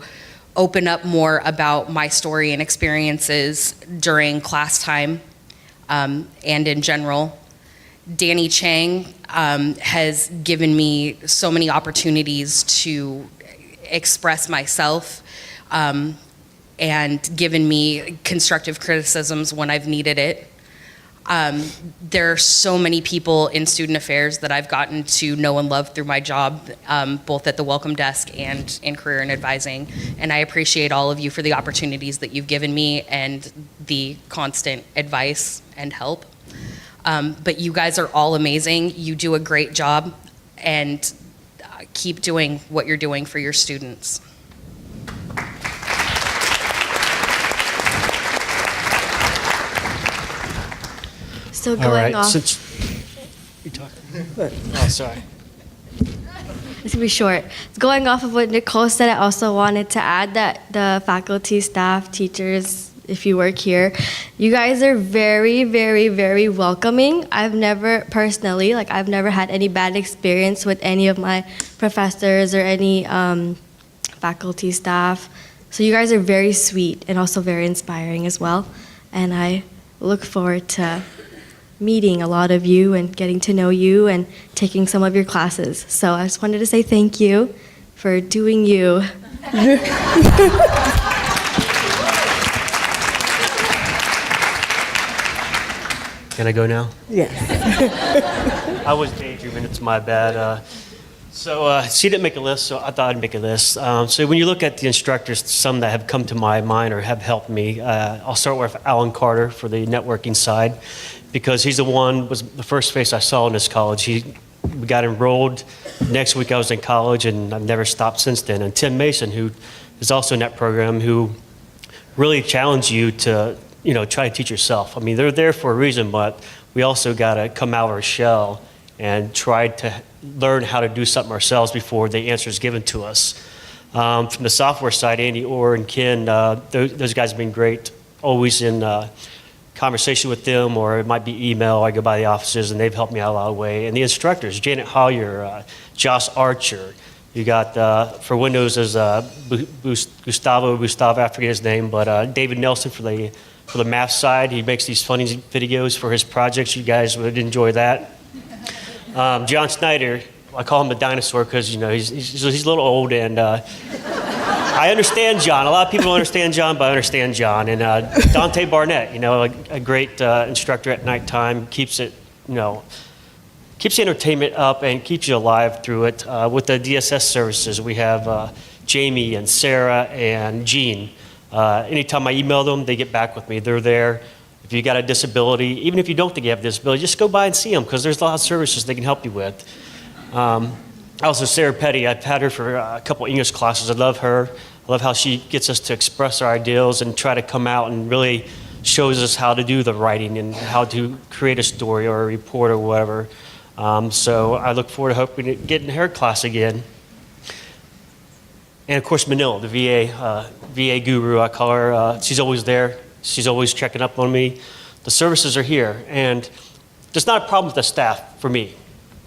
open up more about my story and experiences during class time and in general. Danny Chang has given me so many opportunities to express myself and given me constructive criticisms when I've needed it. There are so many people in student affairs that I've gotten to know and love through my job, both at the welcome desk and in career and advising. And I appreciate all of you for the opportunities that you've given me and the constant advice and help. But you guys are all amazing. You do a great job, and keep doing what you're doing for your students. So All going right, off, since you talking. Oh, sorry. this will be short. Going off of what Nicole said, I also wanted to add that the faculty, staff, teachers, if you work here, you guys are very, very, very welcoming. I've never had any bad experience with any of my professors or any faculty, staff. So you guys are very sweet and also very inspiring as well. And I look forward to meeting a lot of you and getting to know you and taking some of your classes. So I just wanted to say thank you for doing you. Can I go now? Yes. I was daydreaming, it's my bad. She didn't make a list, so I thought I'd make a list. So when you look at the instructors, some that have come to my mind or have helped me, I'll start with Alan Carter for the networking side, because he's was the first face I saw in this college. We got enrolled. Next week I was in college, and I've never stopped since then. And Tim Mason, who is also in that program, who really challenged you to try to teach yourself. I mean, they're there for a reason, but we also got to come out of our shell and try to learn how to do something ourselves before the answer is given to us. From the software side, Andy Orr and Ken, those guys have been great, always in conversation with them, or it might be email. I go by the offices, and they've helped me out a lot of way. And the instructors, Janet Hollier, Josh Archer. You got, for Windows, as Gustavo, I forget his name, but David Nelson for the math side. He makes these funny videos for his projects. You guys would enjoy that. John Snyder, I call him the dinosaur because he's a little old, and I understand John. A lot of people don't understand John, but I understand John. And Dante Barnett, a great instructor at nighttime, keeps the entertainment up and keeps you alive through it. With the DSS services, we have Jamie and Sarah and Jean. Anytime I email them, they get back with me. They're there. If you got a disability, even if you don't think you have a disability, just go by and see them, because there's a lot of services they can help you with. Also, Sarah Petty, I've had her for a couple English classes. I love her. I love how she gets us to express our ideals and try to come out and really shows us how to do the writing and how to create a story or a report or whatever. So I look forward to hoping to get in her class again. And of course, Manila, the VA guru, I call her. She's always there. She's always checking up on me. The services are here, and there's not a problem with the staff for me.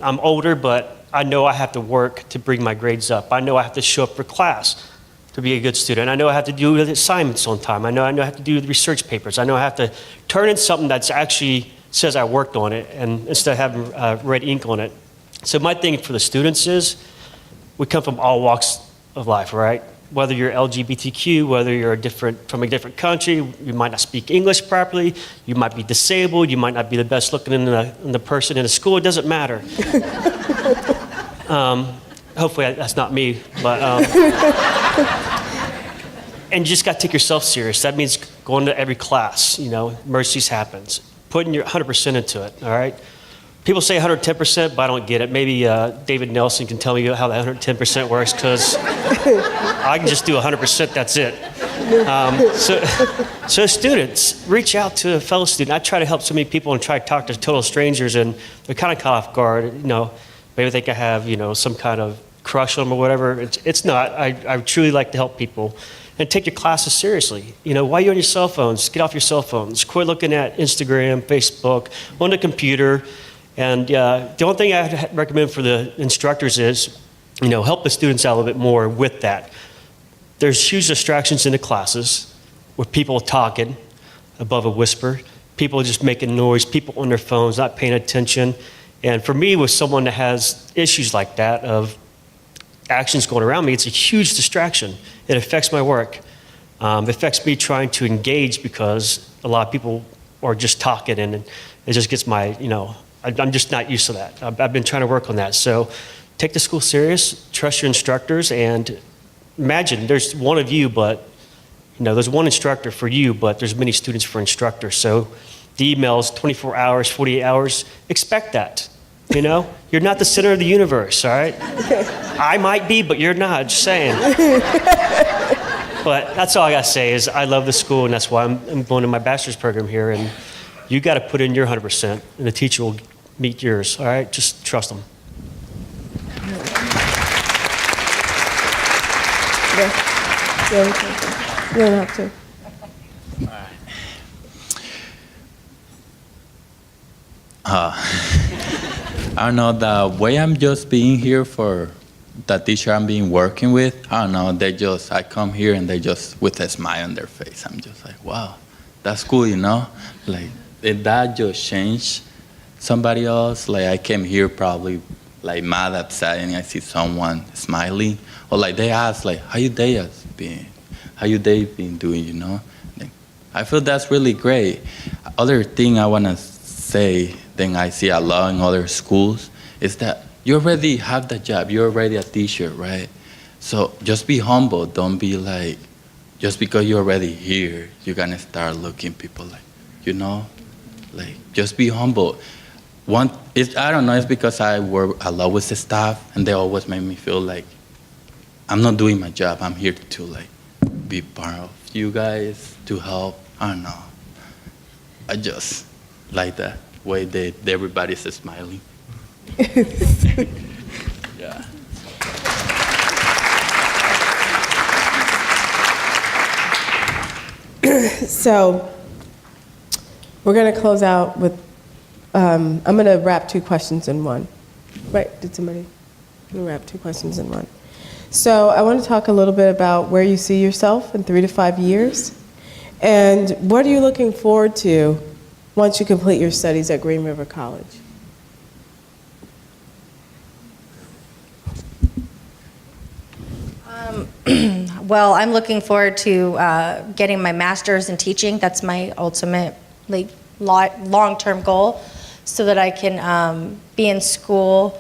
I'm older, but I know I have to work to bring my grades up. I know I have to show up for class to be a good student. I know I have to do the assignments on time. I know I have to do the research papers. I know I have to turn in something that's actually says I worked on it, and instead of having red ink on it. So my thing for the students is, we come from all walks of life, right? Whether you're LGBTQ, whether you're from a different country, you might not speak English properly, you might be disabled, you might not be the best looking in the person in the school, it doesn't matter. Hopefully that's not me, but and you just got to take yourself serious. That means going to every class, emergencies happens, putting your 100% into it, all right? People say 110%, but I don't get it. Maybe David Nelson can tell me how that 110% works, because I can just do 100%, that's it. So students, reach out to a fellow student. I try to help so many people and try to talk to total strangers, and they're kind of caught off guard. You know, maybe they think I have, you know, some kind of crush on them or whatever. It's not. I truly like to help people. And take your classes seriously. You know, while you're on your cell phones, get off your cell phones. Quit looking at Instagram, Facebook, on the computer. And the only thing I recommend for the instructors is, you know, help the students out a little bit more with that. There's huge distractions in the classes with people talking above a whisper, people just making noise, people on their phones, not paying attention. And for me, with someone that has issues like that of actions going around me, it's a huge distraction. It affects my work. It affects me trying to engage because a lot of people are just talking, and it just gets my, you know, I'm just not used to that. I've been trying to work on that. So take the school serious, trust your instructors, and imagine there's one of you, but, you know, there's one instructor for you, but there's many students for instructors. So the emails, 24 hours, 48 hours, expect that. You know, you're not the center of the universe, all right? I might be, but you're not, just saying. But that's all I got to say is I love the school, and that's why I'm going to my bachelor's program here. And you got to put in your 100%, and the teacher will meet yours, all right? Just trust them. You don't have to. I don't know, the way I'm just being here for the teacher I'm being working with, I don't know, I come here and they just, with a smile on their face, I'm just like, wow, that's cool, you know? Like, did that just change somebody else? Like, I came here probably, like, mad, upset, and I see someone smiling. Or, like, they ask, like, how your day been doing, you know? Like, I feel that's really great. Other thing I want to say, thing I see a lot in other schools, is that you already have the job, you're already a teacher, right? So just be humble. Don't be like, just because you're already here, you're gonna start looking people like, you know? Like, just be humble. I don't know, it's because I work a lot with the staff, and they always make me feel like I'm not doing my job. I'm here to like be part of you guys, to help. I don't know. I just like that way that everybody's smiling. Yeah. So we're going to close out with, I'm going to wrap two questions in one. Right, did somebody? I'm going to wrap two questions in one. So I want to talk a little bit about where you see yourself in 3 to 5 years, and what are you looking forward to once you complete your studies at Green River College? Well, I'm looking forward to getting my master's in teaching. That's my ultimate long-term goal, so that I can be in school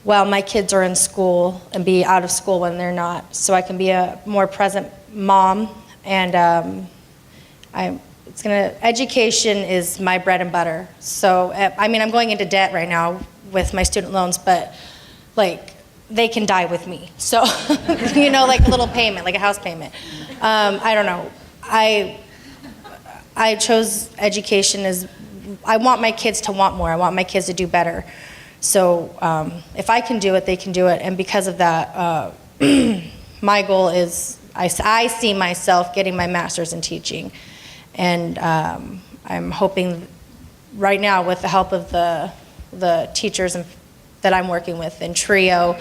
while my kids are in school and be out of school when they're not, so I can be a more present mom. And education is my bread and butter. So, I mean, I'm going into debt right now with my student loans, but like, they can die with me. So, you know, like a little payment, like a house payment. I don't know. I chose education as, I want my kids to want more. I want my kids to do better. So if I can do it, they can do it. And because of that, my goal is, I see myself getting my master's in teaching. And I'm hoping right now, with the help of the teachers that I'm working with in TRIO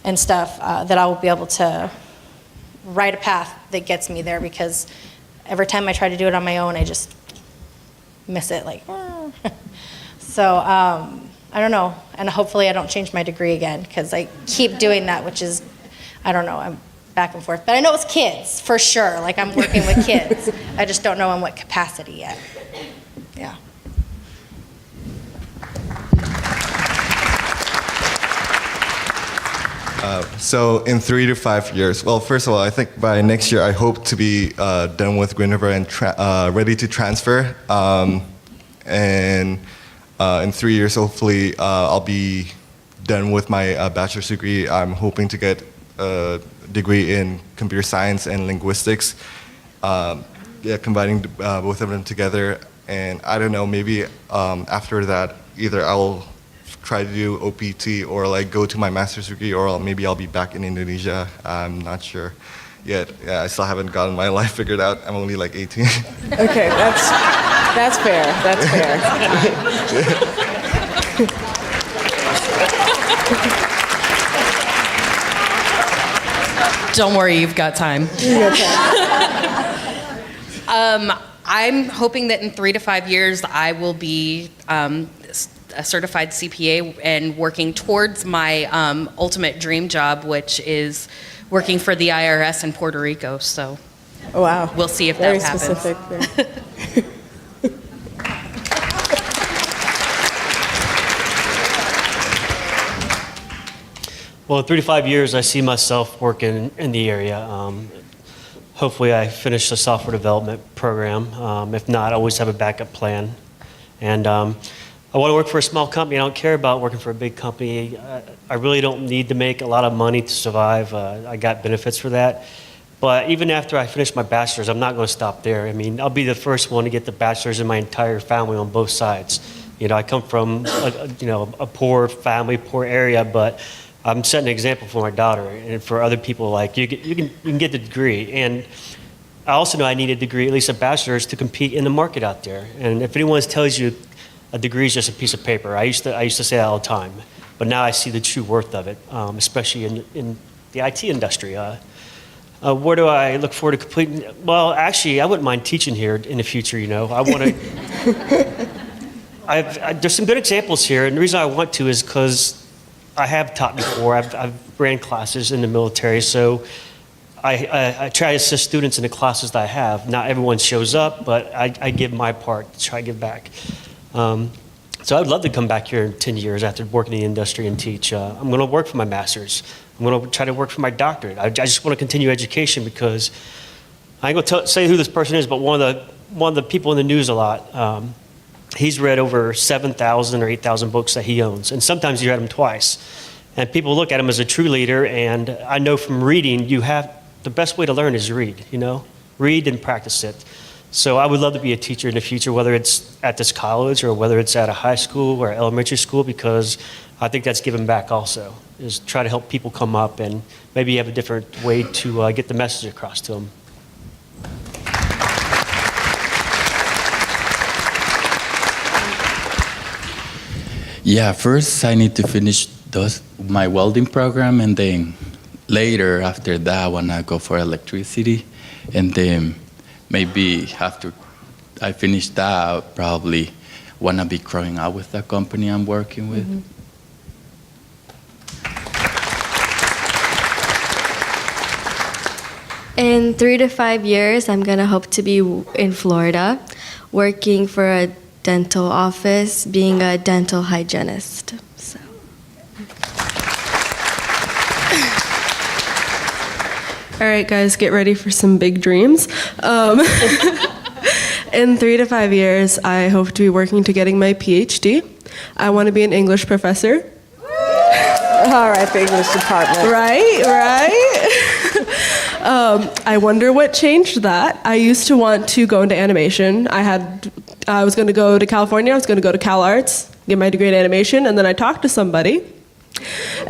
and stuff, that I will be able to write a path that gets me there, because every time I try to do it on my own, I just miss it. Like, so I don't know, and hopefully I don't change my degree again, because I keep doing that, which is, I don't know, I'm back and forth. But I know it's kids, for sure. Like, I'm working with kids. I just don't know in what capacity yet. Yeah. So in 3 to 5 years, well, first of all, I think by next year, I hope to be done with Green River and ready to transfer. And in 3 years, hopefully, I'll be done with my bachelor's degree. I'm hoping to get a degree in computer science and linguistics. combining both of them together. And I don't know, maybe after that, either I'll try to do OPT or like go to my master's degree, or maybe I'll be back in Indonesia. I'm not sure yet. Yeah, I still haven't gotten my life figured out. I'm only like 18. Okay, that's fair. That's fair. Don't worry, you've got time. I'm hoping that in 3 to 5 years I will be a certified CPA and working towards my ultimate dream job, which is working for the IRS in Puerto Rico. So Oh, wow. we'll see if Very that happens. specific. Well, in 3 to 5 years, I see myself working in the area. Hopefully, I finish the software development program. If not, I always have a backup plan. And I want to work for a small company. I don't care about working for a big company. I really don't need to make a lot of money to survive. I got benefits for that. But even after I finish my bachelor's, I'm not going to stop there. I mean, I'll be the first one to get the bachelor's in my entire family on both sides. You know, I come from a poor family, poor area, but I'm setting an example for my daughter and for other people. Like you can get the degree, and I also know I need a degree, at least a bachelor's, to compete in the market out there. And if anyone tells you a degree is just a piece of paper, I used to say that all the time, but now I see the true worth of it, especially in the IT industry. Where do I look forward to completing? Well, actually, I wouldn't mind teaching here in the future. You know, I want to. There's some good examples here, and the reason I want to is because I have taught before. I've ran classes in the military, so I try to assist students in the classes that I have. Not everyone shows up, but I give my part to try to give back. So I'd love to come back here in 10 years after working in the industry and teach. I'm going to work for my master's. I'm going to try to work for my doctorate. I just want to continue education because I ain't going to say who this person is, but one of the people in the news a lot. He's read over 7,000 or 8,000 books that he owns, and sometimes you read them twice. And people look at him as a true leader, and I know from reading, the best way to learn is read, you know? Read and practice it. So I would love to be a teacher in the future, whether it's at this college or whether it's at a high school or elementary school, because I think that's giving back also, is try to help people come up and maybe have a different way to get the message across to them. Yeah, first I need to finish my welding program, and then later after that I wanna go for electricity, and then maybe after I finish that I'll probably wanna be growing up with the company I'm working with. Mm-hmm. In 3 to 5 years, I'm gonna hope to be in Florida, working for a dental office, being a dental hygienist. So. All right, guys, get ready for some big dreams. In 3 to 5 years, I hope to be working to getting my PhD. I want to be an English professor. All right, the English department. Right. I wonder what changed that. I used to want to go into animation. I was going to go to California. I was going to go to Cal Arts, get my degree in animation, and then I talked to somebody,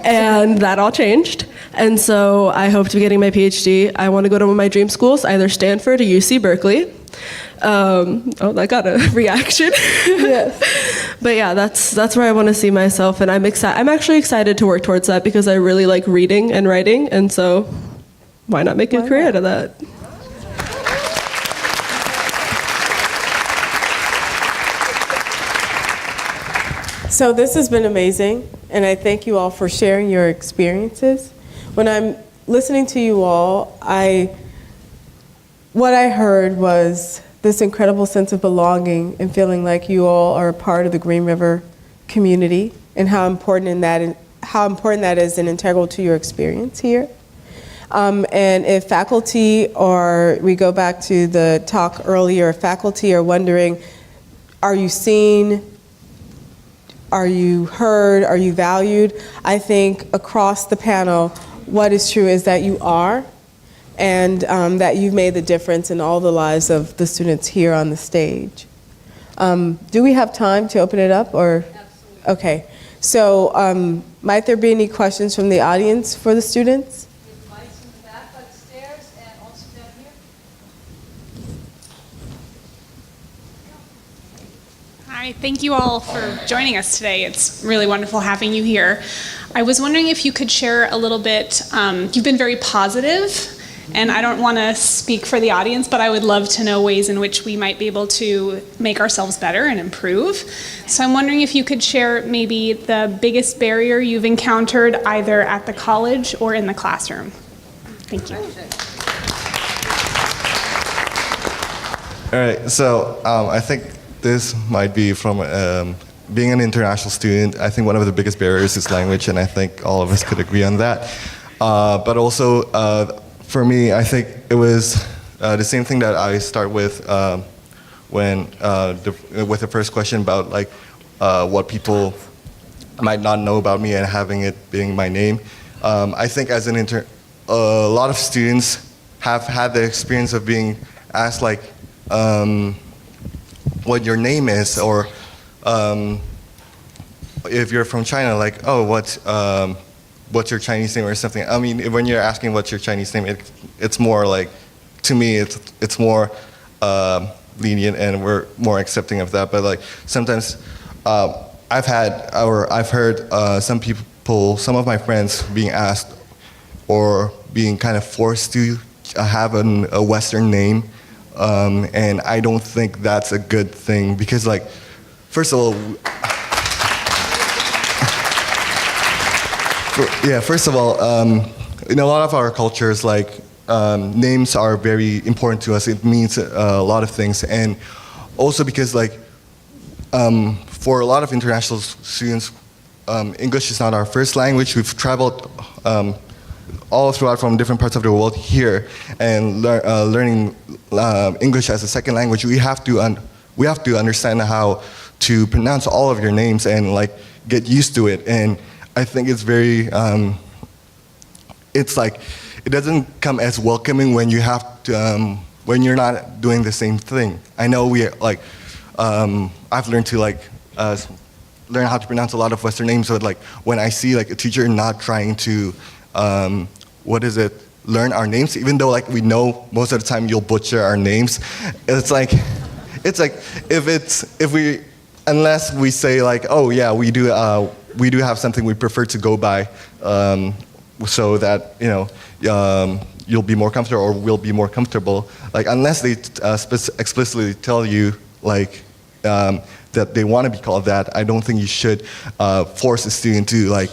and that all changed. And so I hope to be getting my PhD. I want to go to one of my dream schools, either Stanford or UC Berkeley. I got a reaction. Yes. But yeah, that's where I want to see myself, and I'm actually excited to work towards that because I really like reading and writing, and so why not make a career out of that? So this has been amazing, and I thank you all for sharing your experiences. When I'm listening to you all, what I heard was this incredible sense of belonging and feeling like you all are a part of the Green River community, and how important that is and integral to your experience here. And if faculty, or we go back to the talk earlier, faculty are wondering, are you seen? Are you heard? Are you valued? I think across the panel, what is true is that you are. and that you've made the difference in all the lives of the students here on the stage. Do we have time to open it up, or? Absolutely. Okay. So might there be any questions from the audience for the students? There's mics in the back upstairs and also down here. Hi, thank you all for joining us today. It's really wonderful having you here. I was wondering if you could share a little bit, you've been very positive, and I don't want to speak for the audience, but I would love to know ways in which we might be able to make ourselves better and improve. So I'm wondering if you could share maybe the biggest barrier you've encountered either at the college or in the classroom. Thank you. All right, so I think this might be from being an international student. I think one of the biggest barriers is language, and I think all of us could agree on that. But also, for me, I think it was the same thing that I start with with the first question about like what people might not know about me and having it being my name. I think as an intern, a lot of students have had the experience of being asked like what your name is, or if you're from China, like, oh, what's your Chinese name or something. I mean, when you're asking what's your Chinese name, it's more like, to me, it's more lenient, and we're more accepting of that. But like sometimes I've heard some of my friends being asked or being kind of forced to have a Western name, and I don't think that's a good thing, because like, first of all, in a lot of our cultures, like names are very important to us. It means a lot of things, and also because like for a lot of international students, English is not our first language. We've traveled all throughout from different parts of the world here, and learning English as a second language. We have to understand how to pronounce all of your names and like get used to it. And I think it's very, it's like, it doesn't come as welcoming when you have to, when you're not doing the same thing. I know I've learned to like, learn how to pronounce a lot of Western names, but like when I see like a teacher not trying to, learn our names, even though like we know most of the time you'll butcher our names, unless we say like, oh yeah, we do have something we prefer to go by, so that you'll be more comfortable, or we'll be more comfortable. Like unless they explicitly tell you like that they want to be called that, I don't think you should force a student to like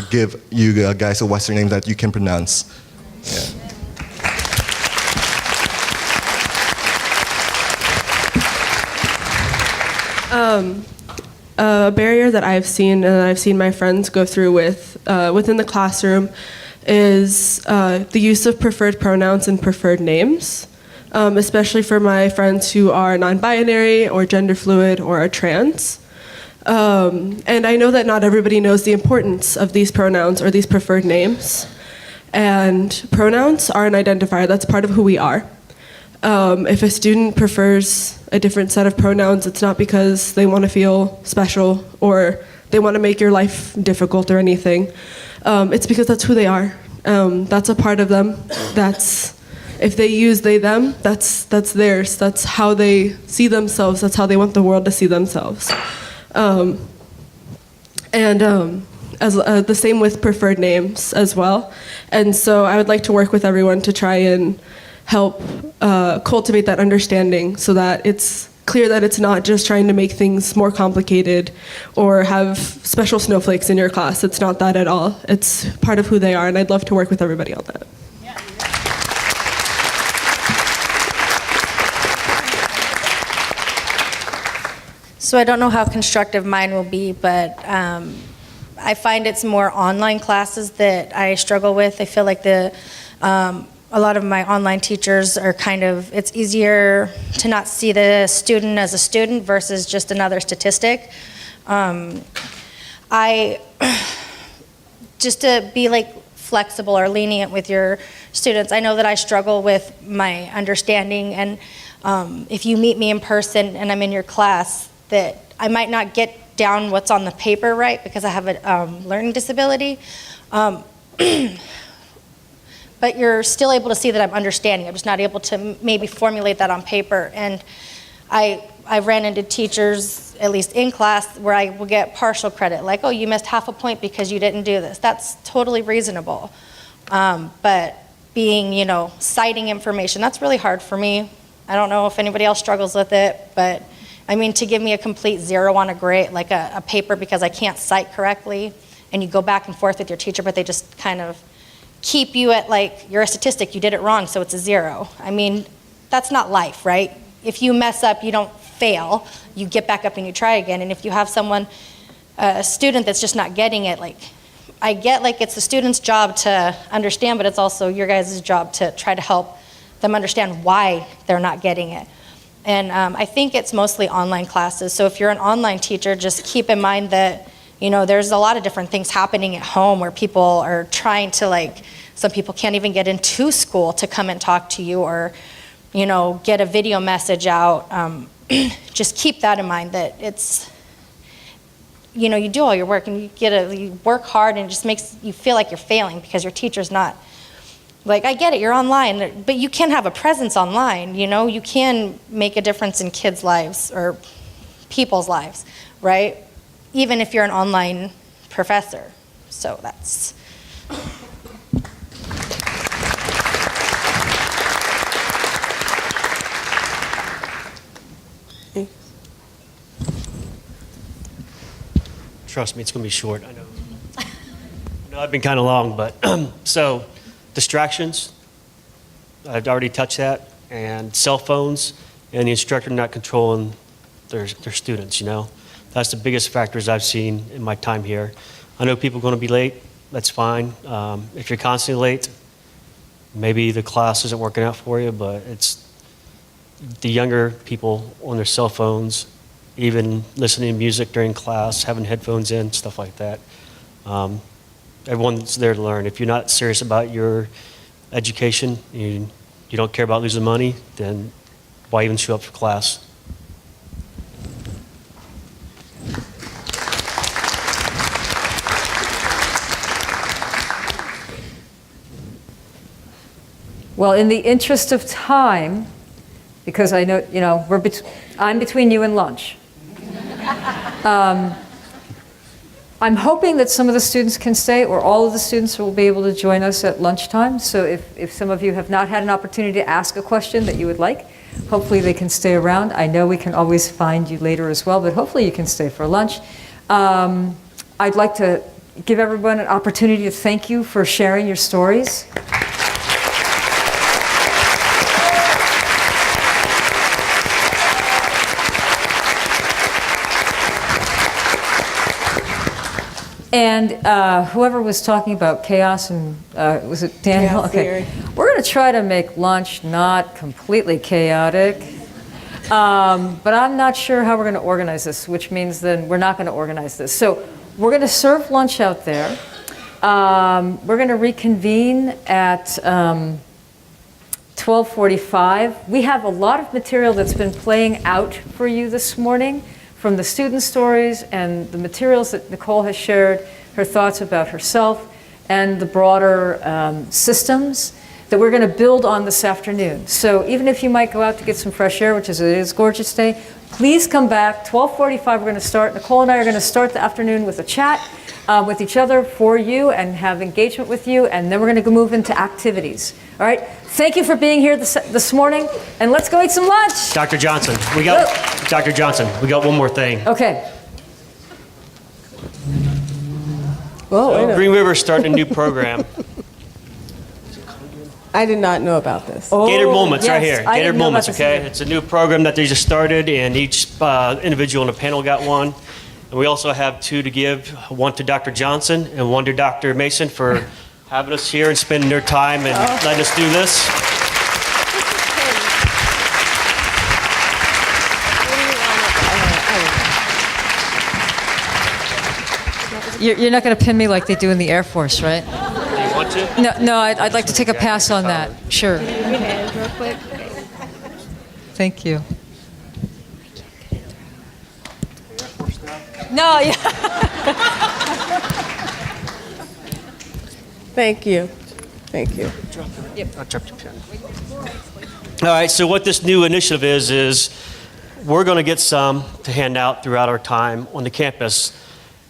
give you guys a Western name that you can pronounce. Yeah. A barrier that I've seen, and I've seen my friends go through with within the classroom, is the use of preferred pronouns and preferred names, especially for my friends who are non-binary or gender fluid or are trans. And I know that not everybody knows the importance of these pronouns or these preferred names. And pronouns are an identifier. That's part of who we are. If a student prefers a different set of pronouns, it's not because they want to feel special or they want to make your life difficult or anything. It's because that's who they are. That's a part of them. If they use they, them, that's theirs. That's how they see themselves. That's how they want the world to see themselves. As the same with preferred names as well. And so I would like to work with everyone to try and help cultivate that understanding, so that it's clear that it's not just trying to make things more complicated or have special snowflakes in your class. It's not that at all. It's part of who they are, and I'd love to work with everybody on that. So I don't know how constructive mine will be, but I find it's more online classes that I struggle with. I feel like a lot of my online teachers are it's easier to not see the student as a student versus just another statistic. Just to be like flexible or lenient with your students. I know that I struggle with my understanding, and if you meet me in person and I'm in your class, that I might not get down what's on the paper right because I have a learning disability. But you're still able to see that I'm understanding. I'm just not able to maybe formulate that on paper. And I ran into teachers, at least in class, where I will get partial credit, like, oh, you missed half a point because you didn't do this. That's totally reasonable. But being, citing information, that's really hard for me. I don't know if anybody else struggles with it, but I mean, to give me a complete 0 on a grade, like a paper because I can't cite correctly, and you go back and forth with your teacher, but they just kind of keep you at like, you're a statistic, you did it wrong, so it's a 0. I mean, that's not life, right? If you mess up, you don't fail, you get back up and you try again. And if you have someone, a student that's just not getting it, like, I get like it's the student's job to understand, but it's also your guys' job to try to help them understand why they're not getting it. And I think it's mostly online classes. So if you're an online teacher, just keep in mind that, there's a lot of different things happening at home where people are trying to, some people can't even get into school to come and talk to you, or, get a video message out. Just keep that in mind, that it's, you do all your work and you work hard, and it just makes you feel like you're failing because your teacher's not. Like, I get it, you're online, but you can have a presence online, you can make a difference in kids' lives or people's lives, right? Even if you're an online professor. So that's. Trust me, it's going to be short. I know I've been kind of long, but so distractions, I've already touched that, and cell phones, and the instructor not controlling their students, That's the biggest factors I've seen in my time here. I know people are going to be late. That's fine. If you're constantly late, maybe the class isn't working out for you, but it's the younger people on their cell phones, even listening to music during class, having headphones in, stuff like that. Everyone's there to learn. If you're not serious about your education, you don't care about losing money, then why even show up for class? Well, in the interest of time, because I know, I'm between you and lunch. I'm hoping that some of the students can stay, or all of the students will be able to join us at lunchtime. So if some of you have not had an opportunity to ask a question that you would like, hopefully they can stay around. I know we can always find you later as well, but hopefully you can stay for lunch. I'd like to give everyone an opportunity to thank you for sharing your stories. And whoever was talking about chaos, and was it Daniel? Chaos Okay. theory. We're going to try to make lunch not completely chaotic, but I'm not sure how we're going to organize this, which means then we're not going to organize this. So we're going to serve lunch out there. We're going to reconvene at 12:45. We have a lot of material that's been playing out for you this morning, from the student stories and the materials that Nicole has shared, her thoughts about herself, and the broader systems that we're going to build on this afternoon. So even if you might go out to get some fresh air, which is a gorgeous day, please come back. 12:45 we're going to start. Nicole and I are going to start the afternoon with a chat with each other for you and have engagement with you, and then we're going to go move into activities. All right? Thank you for being here this morning, and let's go eat some lunch. Dr. Johnson, we got one more thing. Okay. Whoa, Green River's starting a new program. I did not know about this. Gator Moments, yes, right here. I Gator didn't know about Moments, this okay? either. It's a new program that they just started, and each individual in the panel got one. And we also have 2 to give, one to Dr. Johnson and one to Dr. Mason for having us here and spending their time and letting us do this. You're not going to pin me like they do in the Air Force, right? They want No, I'd like to take a pass on that. Sure. Real quick. Thank you. No, yeah. Thank you. Thank you. All right, so what this new initiative is we're going to get some to hand out throughout our time on the campus.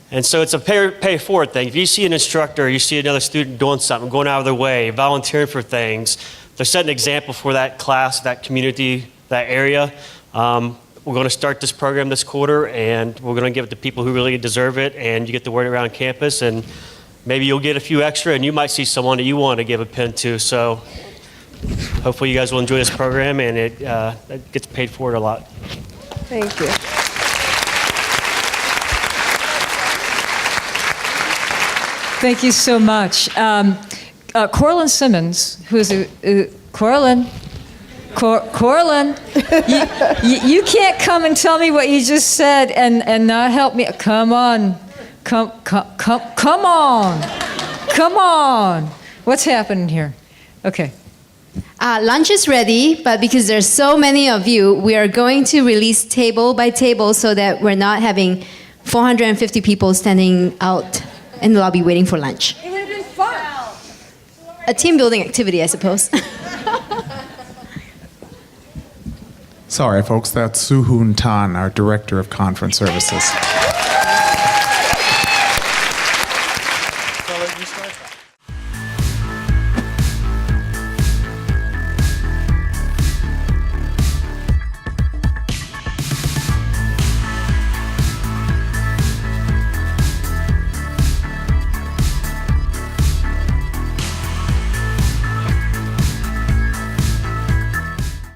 And so it's a pay it forward thing. If you see an instructor, you see another student doing something, going out of their way, volunteering for things, they're setting an example for that class, that community, that area. We're going to start this program this quarter, and we're going to give it to people who really deserve it, and you get the word around campus, and maybe you'll get a few extra, and you might see someone that you want to give a pin to. So hopefully you guys will enjoy this program, and it gets paid forward a lot. Thank you. Thank you so much. Corlin Simmons, who's Corlin, you can't come and tell me what you just said and not help me. Come on. Come on. What's happening here? Okay. Lunch is ready, but because there's so many of you, we are going to release table by table so that we're not having 450 people standing out in the lobby waiting for lunch. It would have been fun. A team building activity, I suppose. Sorry, folks, that's Suhoon Tan, our Director of Conference Services. So, you start?